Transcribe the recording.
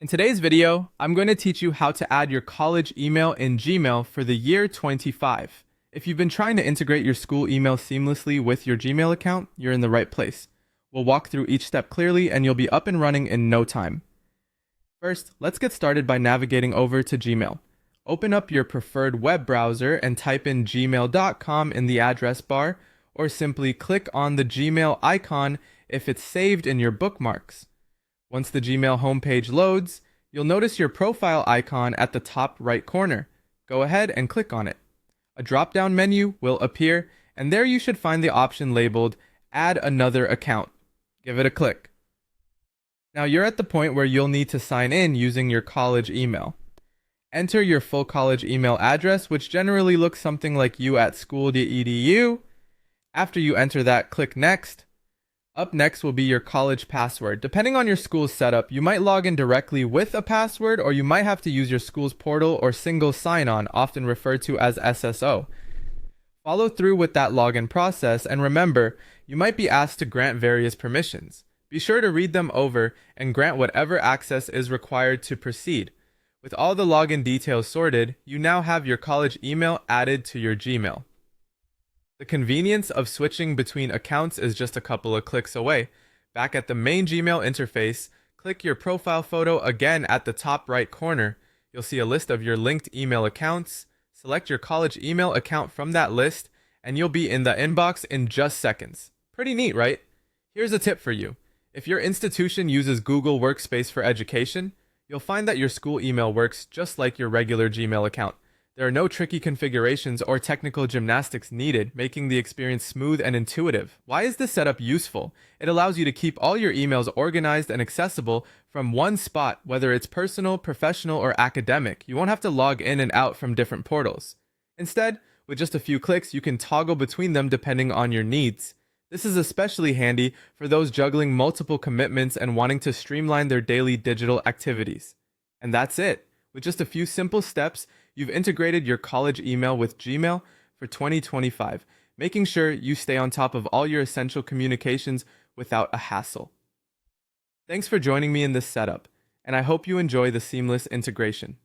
In today's video, I'm going to teach you how to add your college email in Gmail for the year 25. If you've been trying to integrate your school email seamlessly with your Gmail account, you're in the right place. We'll walk through each step clearly and you'll be up and running in no time. First, let's get started by navigating over to Gmail. Open up your preferred web browser and type in gmail.com in the address bar, or simply click on the Gmail icon if it's saved in your bookmarks. Once the Gmail homepage loads, you'll notice your profile icon at the top right corner. Go ahead and click on it. A drop-down menu will appear, and there you should find the option labeled Add Another Account. Give it a click. Now you're at the point where you'll need to sign in using your college email. Enter your full college email address, which generally looks something like you@school.edu. After you enter that, click Next. Up next will be your college password. Depending on your school's setup, you might log in directly with a password, or you might have to use your school's portal or single sign-on, often referred to as SSO. Follow through with that login process, and remember, you might be asked to grant various permissions. Be sure to read them over and grant whatever access is required to proceed. With all the login details sorted, you now have your college email added to your Gmail. The convenience of switching between accounts is just a couple of clicks away. Back at the main Gmail interface, click your profile photo again at the top right corner. You'll see a list of your linked email accounts. Select your college email account from that list, and you'll be in the inbox in just seconds. Pretty neat, right? Here's a tip for you. If your institution uses Google Workspace for education, you'll find that your school email works just like your regular Gmail account. There are no tricky configurations or technical gymnastics needed, making the experience smooth and intuitive. Why is this setup useful? It allows you to keep all your emails organized and accessible from one spot, whether it's personal, professional, or academic. You won't have to log in and out from different portals. Instead, with just a few clicks, you can toggle between them depending on your needs. This is especially handy for those juggling multiple commitments and wanting to streamline their daily digital activities. And that's it. With just a few simple steps, you've integrated your college email with Gmail for 2025, making sure you stay on top of all your essential communications without a hassle. Thanks for joining me in this setup, and I hope you enjoy the seamless integration.